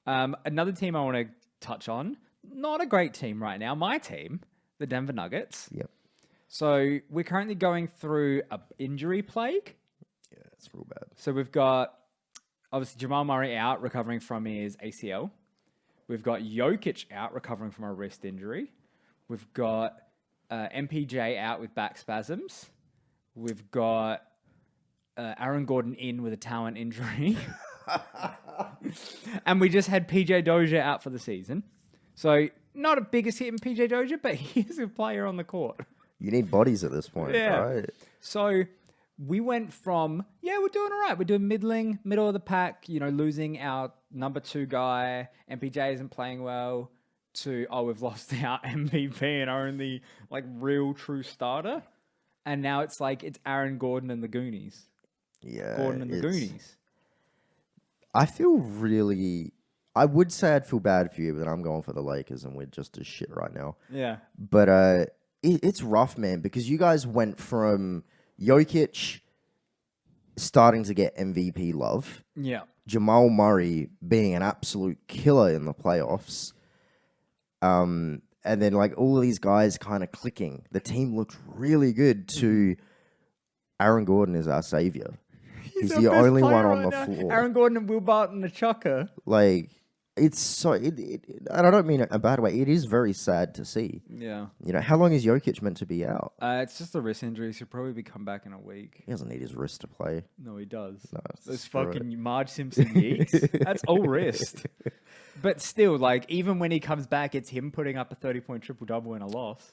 Another team I want to touch on. Not a great team right now. My team, the Denver Nuggets. Yep. So we're currently going through an injury plague. Yeah, it's real bad. So we've got, obviously, Jamal Murray out, recovering from his ACL. We've got Jokic out, recovering from a wrist injury. We've got MPJ out with back spasms. We've got Aaron Gordon in with a talent injury. And we just had PJ Dozier out for the season. So not a biggest hit in PJ Dozier, but he's a player on the court. You need bodies at this point, Yeah. right? So we went from, we're doing all right. We're doing middle of the pack, losing our number 2 guy. MPJ isn't playing well. To, we've lost our MVP and our only real true starter. And now it's Aaron Gordon and the Goonies. Yeah. Gordon and the Goonies. I feel really... I would say I'd feel bad for you, but I'm going for the Lakers and we're just as shit right now. Yeah. But it's rough, man, because you guys went from Jokic starting to get MVP love. Yeah. Jamal Murray being an absolute killer in the playoffs. And then all of these guys kind of clicking. The team looked really good to Aaron Gordon is our savior. He's the only one on the floor. Aaron Gordon and Will Barton the chucker. It's so... and I don't mean it in a bad way. It is very sad to see. Yeah. How long is Jokic meant to be out? It's just a wrist injury. So he'll probably come back in a week. He doesn't need his wrist to play. No, he does. No, Those screw fucking Marge Simpson yeeks. That's all wrist. But still, even when he comes back, it's him putting up a 30-point triple-double in a loss.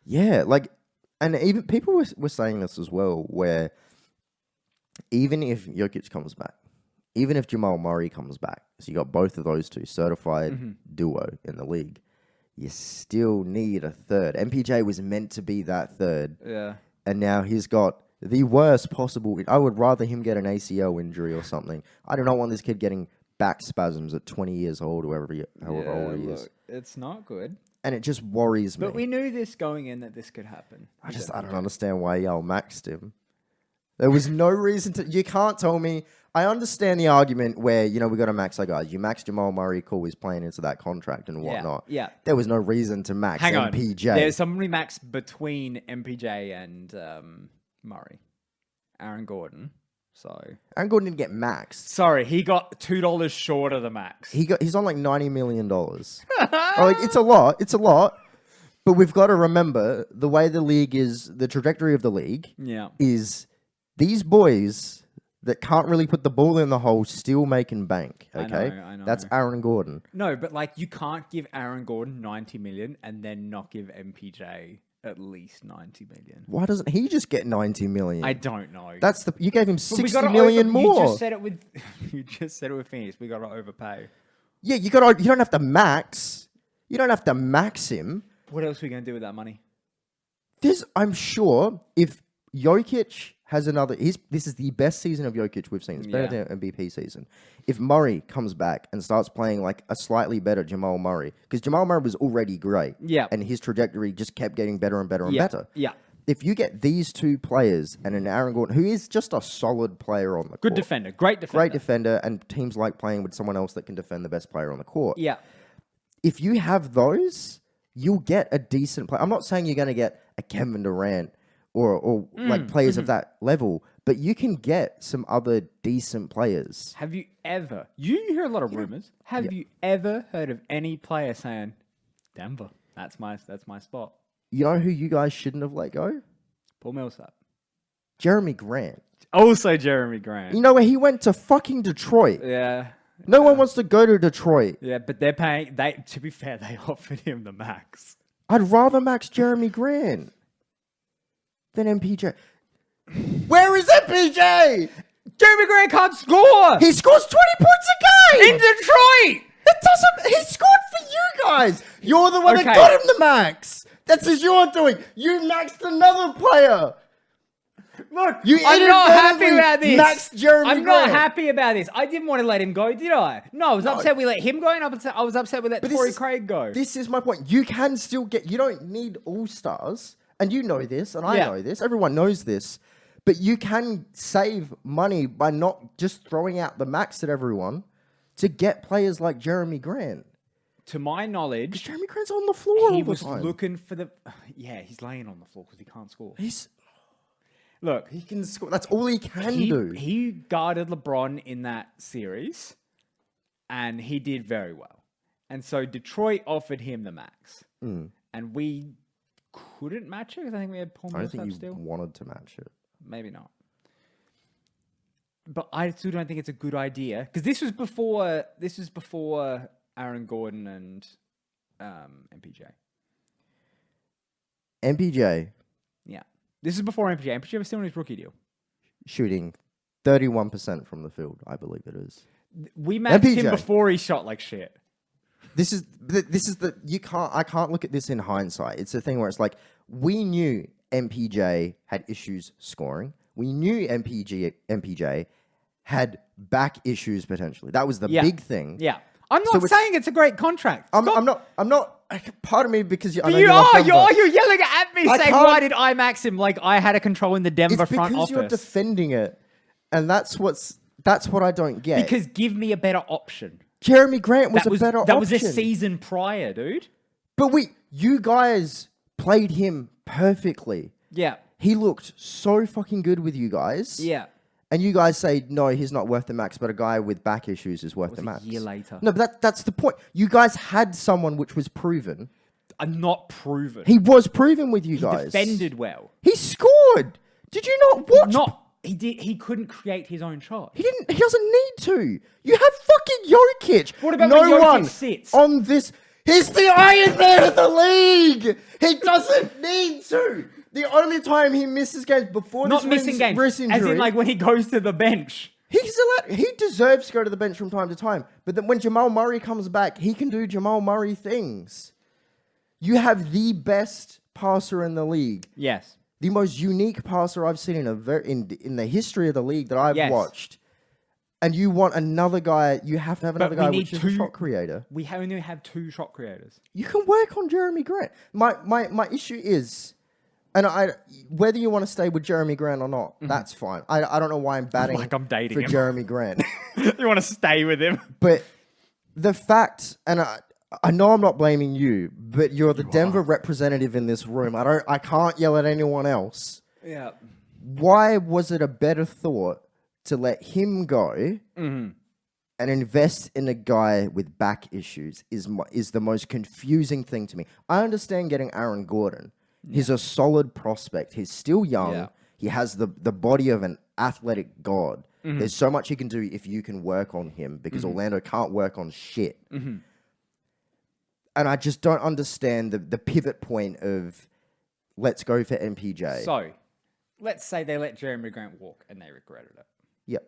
Yeah, and even people were saying this as well, where even if Jokic comes back, even if Jamal Murray comes back, so you got both of those two certified duo in the league, you still need a third. MPJ was meant to be that third. Yeah. And now he's got the worst possible... I would rather him get an ACL injury or something. I do not want this kid getting back spasms at 20 years old, however old he is. It's not good. And it just worries me. But we knew this going in that this could happen. I don't understand why y'all maxed him. There was no reason to... You can't tell me... I understand the argument where, we got to max our guys. You max Jamal Murray, cool, he's playing into that contract and whatnot. Yeah. There was no reason to max Hang MPJ. on. There's somebody max between MPJ and Murray. Aaron Gordon. So... Aaron Gordon didn't get maxed. Sorry, he got $2 short of the max. He's on $90 million. It's a lot. It's a lot. But we've got to remember the way the league is, the trajectory of the league is these boys that can't really put the ball in the hole still making bank. Okay, I know. That's Aaron Gordon. No, but you can't give Aaron Gordon 90 million and then not give MPJ at least 90 million. Why doesn't he just get 90 million? I don't know. You gave him 60 million more. You just said it with Phoenix. We got to overpay. Yeah, you don't have to max. You don't have to max him. What else are we going to do with that money? I'm sure if Jokic has another... This is the best season of Jokic we've seen. It's better than MVP season. If Murray comes back and starts playing a slightly better Jamal Murray, because Jamal Murray was already great. Yeah. And his trajectory just kept getting better and better and better. Yeah. If you get these two players and an Aaron Gordon, who is just a solid player on the court. Good defender. Great defender. Great defender, and teams like playing with someone else that can defend the best player on the court. Yeah. If you have those, you'll get a decent player. I'm not saying you're going to get a Kevin Durant or players of that level, but you can get some other decent players. Have you ever... You hear a lot of rumors. Have you ever heard of any player saying, Denver, that's my spot? You know who you guys shouldn't have let go? Paul Millsap. Jeremy Grant. Also Jeremy Grant. You know where he went to fucking Detroit. Yeah. No one wants to go to Detroit. Yeah, but they're paying... To be fair, they offered him the max. I'd rather max Jeremy Grant than MPJ. Where is MPJ? Jeremy Grant can't score! He scores 20 points a game! In Detroit! It doesn't... He scored for you guys! You're the one that got him the max! That's as you're doing! You maxed another player! Look, You I'm not happy about this. Maxed Jeremy I'm Grant. not happy about this. I didn't want to let him go, did I? No, I was upset we let him go, and I was upset we let Torrey Craig go. This is my point. You can still get... You don't need all-stars. And you know this, and I know this. Everyone knows this. But you can save money by not just throwing out the max at everyone to get players like Jeremy Grant. To my knowledge, Jeremy Grant's on the floor he all the was time. looking for the. Yeah, he's laying on the floor because he can't score. Look, he can score. That's all he can do. He guarded LeBron in that series, and he did very well. And so Detroit offered him the max, and we couldn't match it because I think we had Paul I don't think Millsap you still. wanted to match it. Maybe not. But I still don't think it's a good idea because this was before Aaron Gordon and MPJ. MPJ Yeah, this is before MPJ. MPJ was still on his rookie deal. shooting 31% from the field, I believe it is. We matched him MPJ. before he shot like shit. This is the I can't look at this in hindsight. It's a thing where it's like we knew MPJ had issues scoring. We knew MPJ had back issues potentially. That was the Yeah. big thing. Yeah, I'm So not it's- saying it's a great contract. I'm not. Part of me because I know You love are. Denver. You're yelling at me I saying, can't- "Why did I max him?" Like I had a control in the Denver It's front because office. you're defending it, and that's what I don't get. Because give me a better option. Jeremy Grant was That a better that option. was a season prior, dude. But you guys played him perfectly. Yeah. He looked so fucking good with you guys. Yeah. And you guys say, no, he's not worth the max, but a guy with back issues is worth the a max. year later. No, but that's the point. You guys had someone which was proven. I'm not proven. He was proven with you He guys. defended well. He scored. Did you not watch? He did. He couldn't create his own shot. He didn't. He doesn't need to. You have fucking Jokic. What about no when Jokic one sits? on this? He's the Iron Man of the league. He doesn't need to. The only time he misses games before Not this missing games. wrist injury, As in, like when he goes to the bench. he's allowed, he deserves to go to the bench from time to time. But then when Jamal Murray comes back, he can do Jamal Murray things. You have the best passer in the league. Yes. The most unique passer I've seen in the history of the league that I've Yes. watched. And you want another guy, you have to have another we guy need which is a two- shot creator. We only have 2 shot creators. You can work on Jeremy Grant. My issue is, and whether you want to stay with Jeremy Grant or not, that's fine. I don't know why I'm batting Like I'm dating for him. Jeremy Grant. You want to stay with him? But the fact, and I know I'm not blaming you, but you're the Denver representative in this room. I can't yell at anyone else. Yeah. Why was it a better thought to let him go and invest in a guy with back issues is the most confusing thing to me. I understand getting Aaron Gordon. He's a solid prospect. He's still young. Yeah. He has the body of an athletic god. There's so much he can do if you can work on him because Orlando can't work on shit. And I just don't understand the pivot point of let's go for MPJ. So, let's say they let Jeremy Grant walk and they regretted it. Yep.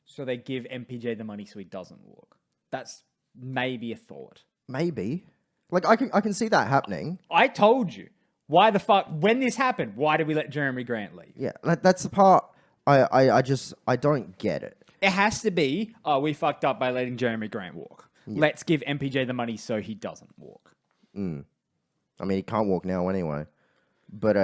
So they give MPJ the money so he doesn't walk. That's maybe a thought. Maybe. Like I can see that happening. I told you. Why the fuck? When this happened, why did we let Jeremy Grant leave? Yeah, that's the part I don't get it. It has to be, we fucked up by letting Jeremy Grant walk. Let's give MPJ the money so he doesn't walk. I mean, he can't walk now anyway. But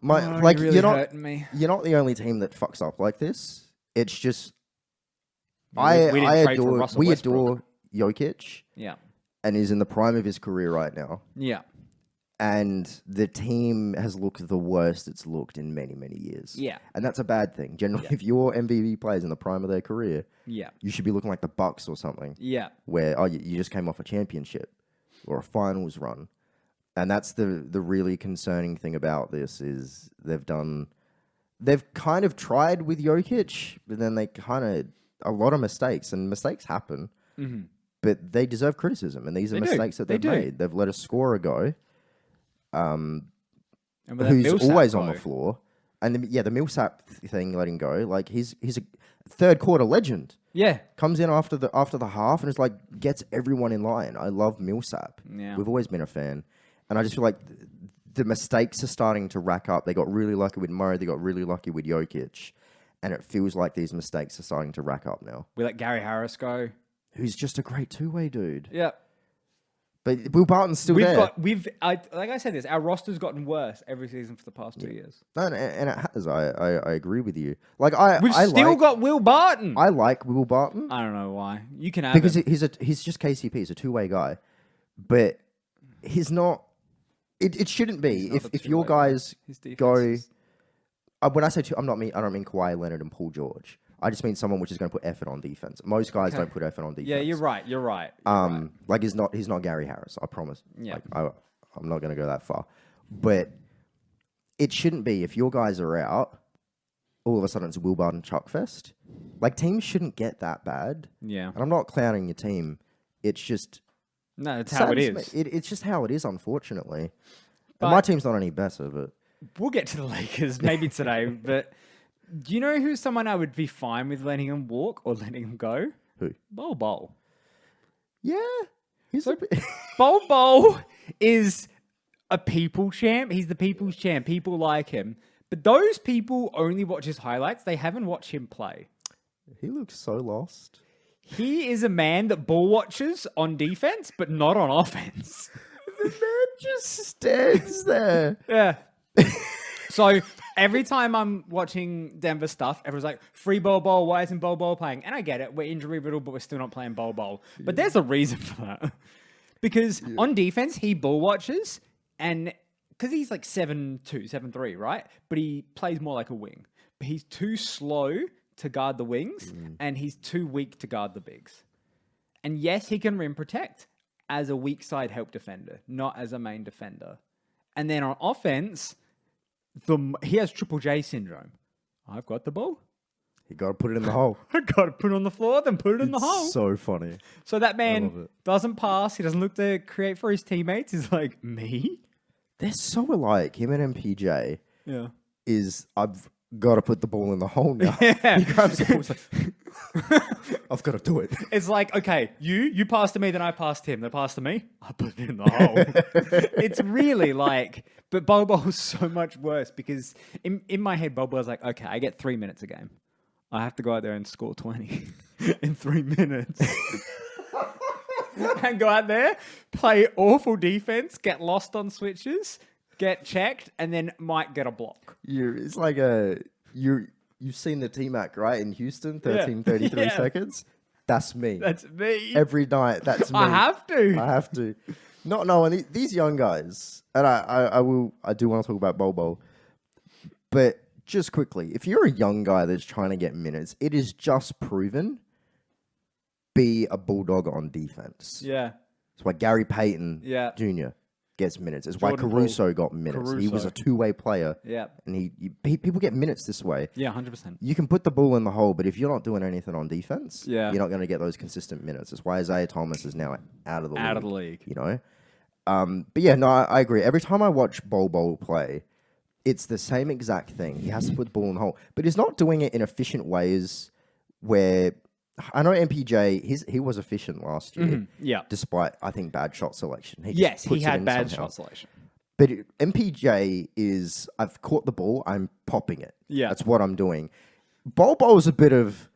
You're really hurting me. You're not the only team that fucks up like this. It's just We didn't trade for adore Russell we Westbrook. adore Jokic, Yeah. and he's in the prime of his career right now. Yeah. And the team has looked the worst it's looked in many, many years. Yeah. And that's a bad thing. Generally, if your MVP players in the prime of their career, Yeah. you should be looking like the Bucks or something. Yeah. Where you just came off a championship or a finals run. And that's the really concerning thing about this is they've kind of tried with Jokic, but then they a lot of mistakes, and mistakes happen, but they deserve criticism, and these are They do. mistakes that They they've do. made. They've let a scorer go, And with that who's Millsap always on go- the floor. And the Millsap thing, letting go, like he's a third quarter legend. Yeah. Comes in after the half and is like gets everyone in line. I love Millsap. Yeah. We've always been a fan, and I just feel like the mistakes are starting to rack up. They got really lucky with Murray. They got really lucky with Jokic, and it feels like these mistakes are starting to rack up now. We let Gary Harris go. Who's just a great two-way dude. Yeah. But Will Barton's still there. Like I said this, our roster's gotten worse every season for the past 2 years. No, and it has. I agree with you. Like We've still got Will Barton. I like Will Barton I don't know why. You can have because him. he's just KCP. He's a two-way guy, but he's not. It shouldn't be if your guys His defense go. is- When I say two, I don't mean Kawhi Leonard and Paul George. I just mean someone which is going to put effort on defense. Most guys don't put effort on defense. Yeah, you're right. You're right. Like he's not Gary Harris. I promise. Yeah. Like I'm not going to go that far, but it shouldn't be if your guys are out. All of a sudden, it's Will Barton Chuckfest. Like teams shouldn't get that bad. Yeah. And I'm not clowning your team. It's just No, that's how it saddens is. me. It's just how it is, unfortunately. But- And my team's not any better, but We'll get to the Lakers maybe today, but do you know who's someone I would be fine with letting him walk or letting him go? who? Bol. Yeah, he's a bit. Bol is a people champ. He's the people's champ. People like him. But those people only watch his highlights. They haven't watched him play. He looks so lost. He is a man that ball watches on defense, but not on offense. The man just stands there. Yeah. So every time I'm watching Denver stuff, everyone's like, free Bol. Why isn't Bol playing? And I get it. We're injury riddled, but we're still not playing Bol. But there's a reason for that. Because on defense, he ball watches and because he's like 7'2", 7'3", right? But he plays more like a wing. But he's too slow to guard the wings and he's too weak to guard the bigs. And yes, he can rim protect as a weak side help defender, not as a main defender. And then on offense, he has Triple J syndrome. I've got the ball. You got to put it in the hole. I got to put it on the floor, then put it in the hole. So funny. So that love man it. doesn't pass. He doesn't look to create for his teammates. He's like, me? They're so alike. Him and MPJ Yeah. is I've got to put the ball in the hole now. Yeah. He grabs the ball. He's like, I've got to do it. It's like, okay, you passed to me, then I passed him. They passed to me, I put it in the hole. It's really like, but Bobo's so much worse because in my head, Bobo's like, okay, I get 3 minutes a game. I have to go out there and score 20 in 3 minutes. And go out there, play awful defense, get lost on switches, get checked, and then might get a block. It's like you've seen the T-Mac, right, in Houston, 13:33 Yeah. seconds. That's me. That's me. Every night, that's me. I have to. I have to. And these young guys, and I do want to talk about Bobo, but just quickly, if you're a young guy that's trying to get minutes, it is just proven be a bulldog on defense. Yeah. It's why Gary Payton Yeah. Jr. gets minutes. It's why Jordan Caruso got minutes. He was Caruso. a two-way player, Yeah. and people get minutes this way. Yeah, 100%. You can put the ball in the hole, but if you're not doing anything on defense, Yeah. you're not going to get those consistent minutes. That's why Isaiah Thomas is now out of the league. Out of the league. You know? But yeah, no, I agree. Every time I watch Bol play, it's the same exact thing. He has to put the ball in the hole, but he's not doing it in efficient ways where I know MPJ, he was efficient last year, Yeah. despite, I think, bad shot selection. He just Yes, he puts it had in bad somehow. shot selection. But MPJ is, I've caught the ball, I'm popping it. Yeah. That's what I'm doing. Bol's a bit of,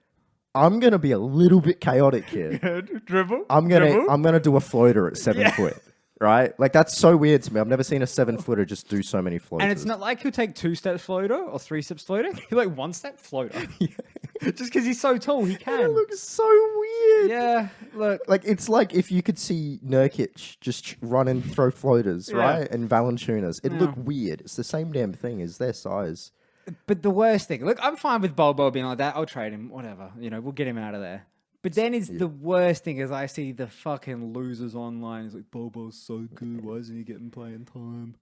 I'm going to be a little bit chaotic here. Dribble. I'm gonna do a floater at 7 foot, right? Like that's so weird to me. I've never seen a 7-footer just do so many floaters. And it's not like he'll take 2-step floater or 3-step floater. He'll like 1-step floater. Just because he's so tall, he It can. looks so weird. Yeah, look. Like it's like if you could see Nurkic just run and throw floaters, Yeah. right? And Valanciunas, it'd look weird. It's the same damn thing as their size. But the worst thing, look, I'm fine with Bobo being like that. I'll trade him, whatever. You know, we'll get him out of there. But then it's the worst thing is I see the fucking losers online. It's like, Bobo's so good. Why isn't he getting playing time?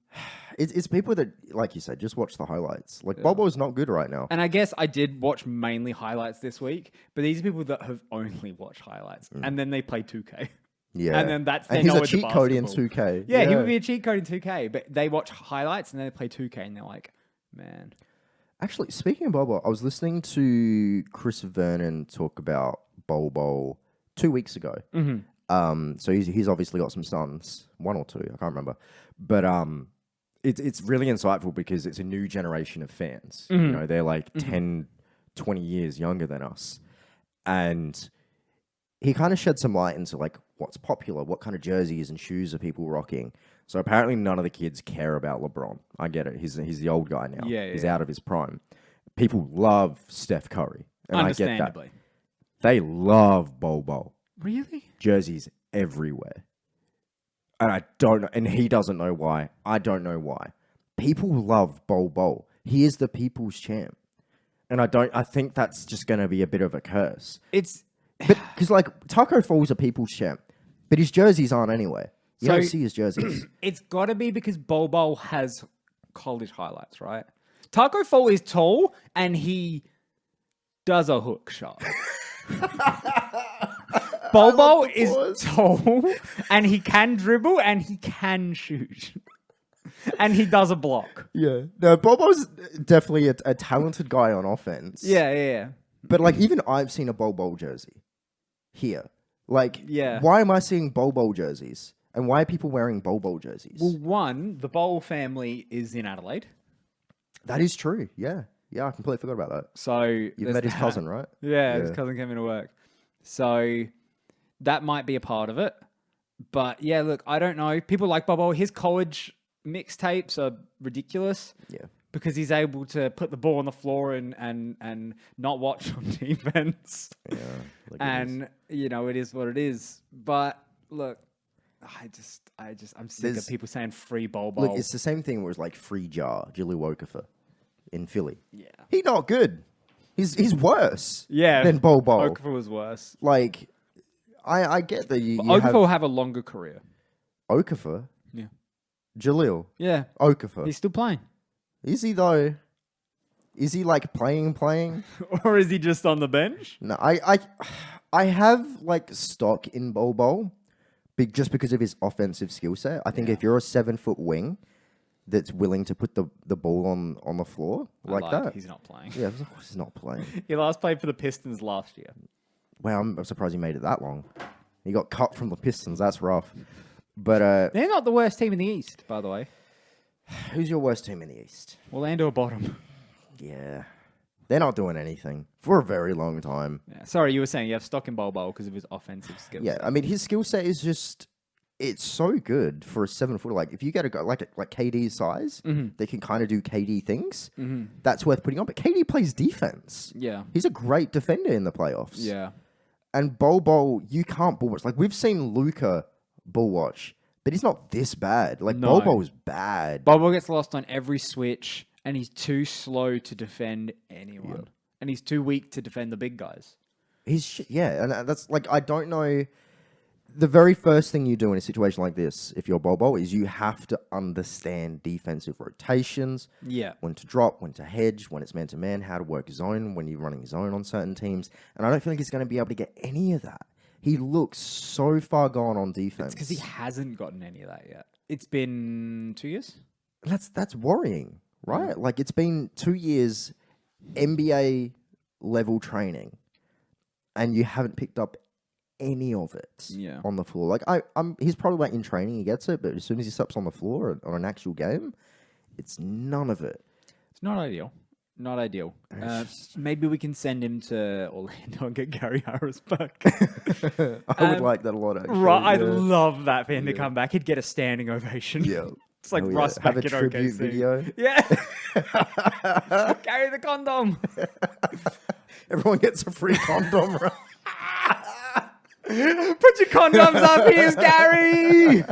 It's people that, like you said, just watch the highlights. Like Bobo's not good right now. And I guess I did watch mainly highlights this week, but these are people that have only watched highlights and then they play 2K. Yeah, And then that's their and he's a knowledge of cheat code in basketball. 2K. Yeah, he would be a cheat code in 2K, but they watch highlights and then they play 2K and they're like, man. Actually, speaking of Bobo, I was listening to Chris Vernon talk about Bobo 2 weeks ago. So he's obviously got some sons, 1 or 2, I can't remember. But it's really insightful because it's a new generation of fans. You know, they're like 10, 20 years younger than us. And he kind of shed some light into like what's popular, what kind of jerseys and shoes are people rocking. So apparently none of the kids care about LeBron. I get it. He's the old guy now. Yeah, He's yeah. out of his prime. People love Steph Curry. And I get that. Understandably. They love Bol Bol. Really? Jerseys everywhere. And I don't know. And he doesn't know why. I don't know why. People love Bol Bol. He is the people's champ. And I think that's just going to be a bit of a curse. It's But because like Taco Fall's a people's champ, but his jerseys aren't anywhere. You So- don't see his jerseys. it's got to be because Bol Bol has college highlights, right? Taco Fall is tall and he does a hook shot. Bol Bol is tall and he can dribble and he can shoot. And he does a block. Yeah. No, Bobo's definitely a talented guy on offense. Yeah. But like even I've seen a Bol Bol jersey here. Like, Yeah. why am I seeing Bol Bol jerseys? And why are people wearing Bol Bol jerseys? Well, one, the Bowl family is in Adelaide. That is true. Yeah. Yeah, I completely forgot about that. So You've met his cousin, right? Yeah, his Yeah. cousin came into work. So that might be a part of it. But yeah, look, I don't know. People like Bobo. His college mixtapes are ridiculous Yeah. because he's able to put the ball on the floor and not watch on defense. Yeah. Like it is. And, you know, it is what it is. But look, I'm sick of There's- people saying free Bol. Look, it's the same thing where it's like free jar, Jilly Wokafer in Philly. Yeah. He's not good. He's worse Yeah. than Bol Bol. Okafor was worse. Like, I get that you Okafor have will have a longer career. Okafor, Yeah. Jaleel, Yeah. Okafor. He's still playing. Is he though? Is he like playing? Or is he just on the bench? No, I have like stock in Bol Bol, just because of his offensive skill set. I think if you're a 7-foot wing that's willing to put the ball on the floor I like lied. that, He's not playing. yeah, of course he's not playing. He last played for the Pistons last year. Wow, I'm surprised he made it that long. He got cut from the Pistons. That's rough. But They're not the worst team in the East, by the way. who's your worst team in the East? Orlando are bottom. Yeah, they're not doing anything for a very long time. Yeah. Sorry, you were saying you have stock in Bol Bol because of his offensive skills. Yeah, I mean his skill set is it's so good for a 7-footer. Like if you get a guy like KD's size, they can kind of do KD things. That's worth putting on. But KD plays defense. Yeah. He's a great defender in the playoffs. Yeah. And Bol Bol, you can't ball watch. Like we've seen Luka ball watch, but he's not this bad. Like No. Bol Bol's bad. Bol Bol gets lost on every switch, and he's too slow to defend anyone. And he's too weak to defend the big guys. Yeah, and that's like I don't know. The very first thing you do in a situation like this, if you're Bol Bol, is you have to understand defensive rotations, Yeah. when to drop, when to hedge, when it's man to man, how to work zone, when you're running zone on certain teams. And I don't feel like he's going to be able to get any of that. He looks so far gone on defense. Because he hasn't gotten any of that yet. It's been 2 years? That's worrying, right? Like it's been 2 years NBA level training, and you haven't picked up any of it Yeah. on the floor. Like he's probably like in training he gets it, but as soon as he steps on the floor on an actual game, it's none of it. It's not ideal. Not ideal. Maybe we can send him to Orlando and get Gary Harris back. I would like that a lot. Actually. Right, I'd yeah. love that for him to come back. He'd get a standing ovation. Yeah. It's like Hell yeah. Russ Have back a in tribute OKC. video. Yeah. Carry the condom. Everyone gets a free condom, right? Put your condoms up, here's Gary.